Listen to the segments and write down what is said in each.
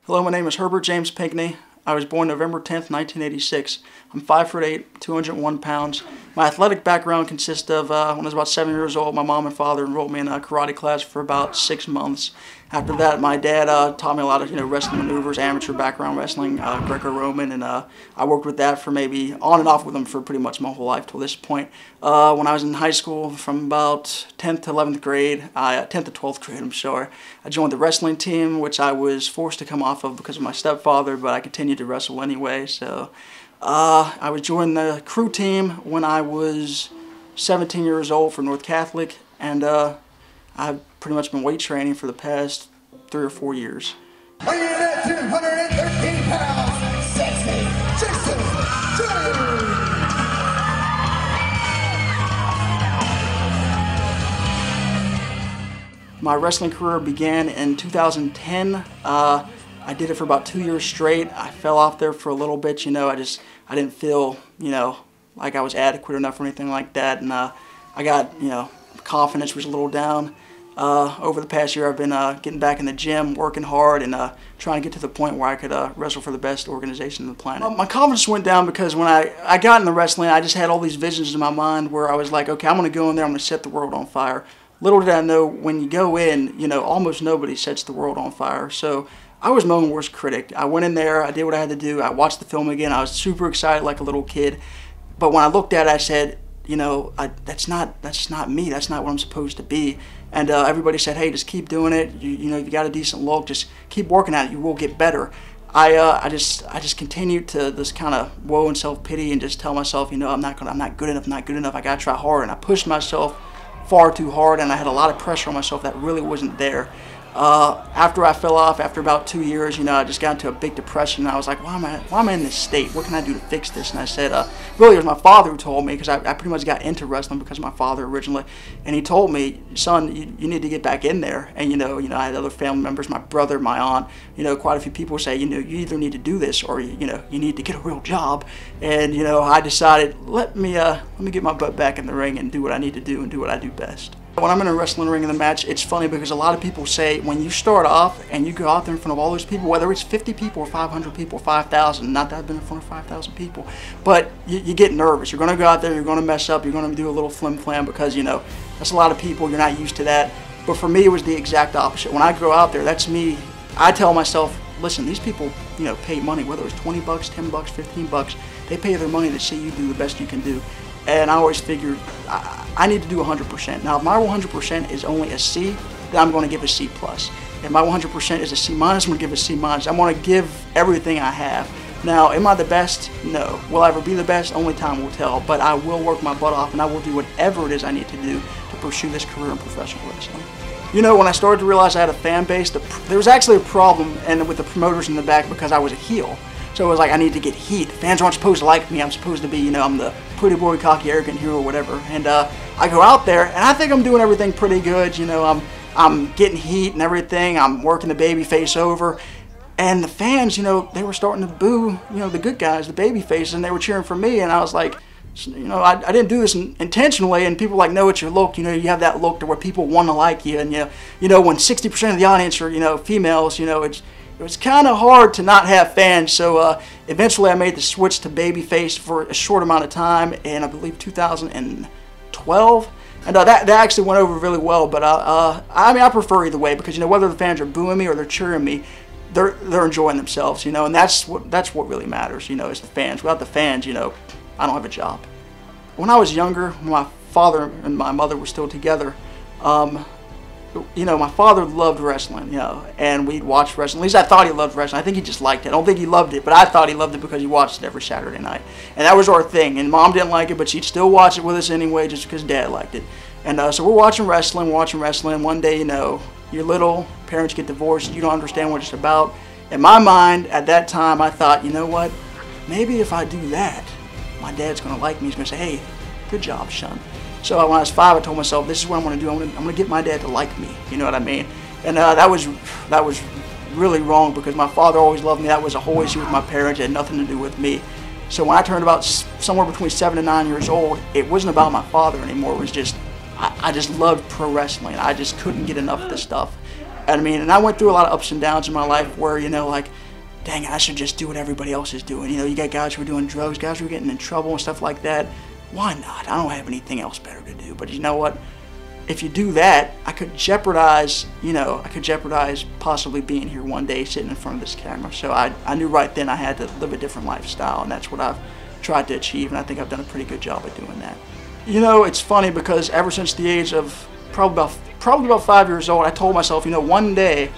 Hello, my name is Herbert James Pinckney. I was born November 10th, 1986. I'm 5'8", 201 pounds. My athletic background consists of, when I was about 7 years old, my mom and father enrolled me in a karate class for about 6 months. After that, my dad taught me a lot of wrestling maneuvers, amateur background wrestling, Greco-Roman, and I worked with that for maybe on and off with them for pretty much my whole life till this point. When I was in high school, from about 10th to 11th grade, 10th to 12th grade, I'm sorry, I joined the wrestling team, which I was forced to come off of because of my stepfather, but I continued to wrestle anyway. So I was joining the crew team when I was 17 years old for North Catholic, and I've pretty much been weight training for the past 3 or 4 years. Weighing in at 213 pounds, 62. My wrestling career began in 2010. I did it for about 2 years straight. I fell off there for a little bit, I didn't feel, like I was adequate enough or anything like that, and I got, confidence was a little down. Over the past year, I've been getting back in the gym, working hard, and trying to get to the point where I could wrestle for the best organization on the planet. My confidence went down because when I got into wrestling, I just had all these visions in my mind where I was like, okay, I'm going to go in there, I'm going to set the world on fire. Little did I know, when you go in, almost nobody sets the world on fire. So I was my own worst critic. I went in there, I did what I had to do, I watched the film again, I was super excited like a little kid. But when I looked at it, I said, that's not me, that's not what I'm supposed to be. And everybody said, hey, just keep doing it, you got a decent look, just keep working at it, you will get better. I just continued to this kind of woe and self-pity and just tell myself, I'm not good enough, I gotta try hard. And I pushed myself far too hard, and I had a lot of pressure on myself that really wasn't there. After I fell off, after about 2 years, I just got into a big depression. And I was like, why am I in this state? What can I do to fix this? And I said, really, it was my father who told me, because I pretty much got into wrestling because of my father originally. And he told me, son, you need to get back in there. And I had other family members, my brother, my aunt, quite a few people say, you either need to do this or you need to get a real job. And I decided, let me get my butt back in the ring and do what I need to do and do what I do best. When I'm in a wrestling ring in the match, it's funny because a lot of people say when you start off and you go out there in front of all those people, whether it's 50 people or 500 people or 5,000, not that I've been in front of 5,000 people, but you get nervous. You're going to go out there, you're going to mess up, you're going to do a little flim-flam because, that's a lot of people, you're not used to that. But for me, it was the exact opposite. When I go out there, that's me. I tell myself, listen, these people, pay money, whether it's 20 bucks, 10 bucks, 15 bucks, they pay their money to see you do the best you can do. And I always figured I need to do 100%. Now, if my 100% is only a C, then I'm going to give a C+. If my 100% is a C-, I'm going to give a C-. I'm going to give everything I have. Now, am I the best? No. Will I ever be the best? Only time will tell. But I will work my butt off, and I will do whatever it is I need to do to pursue this career in professional wrestling. When I started to realize I had a fan base, there was actually a problem with the promoters in the back because I was a heel. So it was like I need to get heat. Fans aren't supposed to like me. I'm supposed to be, I'm the pretty boy, cocky, arrogant hero, whatever. And I go out there, and I think I'm doing everything pretty good. I'm getting heat and everything. I'm working the baby face over. And the fans, they were starting to boo, the good guys, the baby faces, and they were cheering for me. And I was like, I didn't do this intentionally. And people were like, no, it's your look. You have that look to where people want to like you. And, when 60% of the audience are, females, it was kind of hard to not have fans, so eventually I made the switch to babyface for a short amount of time in, I believe, 2012, and that actually went over really well. But I prefer either way because whether the fans are booing me or they're cheering me, they're enjoying themselves, and that's what really matters, is the fans. Without the fans, I don't have a job. When I was younger, when my father and my mother were still together, my father loved wrestling, and we'd watch wrestling. At least I thought he loved wrestling. I think he just liked it. I don't think he loved it, but I thought he loved it because he watched it every Saturday night. And that was our thing. And Mom didn't like it, but she'd still watch it with us anyway just because Dad liked it. And so we're watching wrestling. One day, you're little, parents get divorced, you don't understand what it's about. In my mind, at that time, I thought, you know what? Maybe if I do that, my dad's going to like me. He's going to say, hey, good job, son. So when I was 5, I told myself, this is what I'm going to do. I'm going to get my dad to like me. You know what I mean? And that was really wrong because my father always loved me. That was a whole issue with my parents. It had nothing to do with me. So when I turned about somewhere between 7 and 9 years old, it wasn't about my father anymore. It was just, I just loved pro wrestling. I just couldn't get enough of this stuff. I mean, and I went through a lot of ups and downs in my life where, you know, like, dang, I should just do what everybody else is doing. You know, you got guys who are doing drugs, guys who are getting in trouble and stuff like that. Why not? I don't have anything else better to do. But you know what? If you do that, I could jeopardize, you know, possibly being here one day sitting in front of this camera. So I knew right then I had to live a different lifestyle, and that's what I've tried to achieve, and I think I've done a pretty good job of doing that. You know, it's funny because ever since the age of probably about 5 years old, I told myself, you know, one day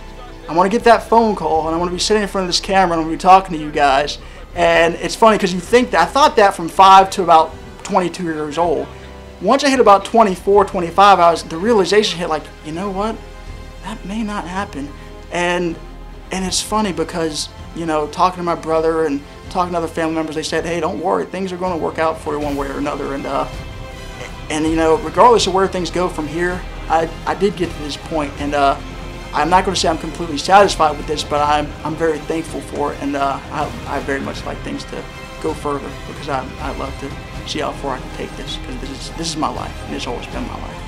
I'm going to get that phone call, and I'm going to be sitting in front of this camera, and I'm going to be talking to you guys. And it's funny because you think that, I thought that from 5 to about 22 years old. Once I hit about 24, 25, the realization hit, like, you know what, that may not happen. And it's funny because, you know, talking to my brother and talking to other family members, they said, hey, don't worry, things are going to work out for you one way or another. And you know, regardless of where things go from here, I did get to this point, and I'm not going to say I'm completely satisfied with this, but I'm very thankful for it, and I very much like things to go further, because I love to see how far I can take this, because this is my life, and it's always been my life.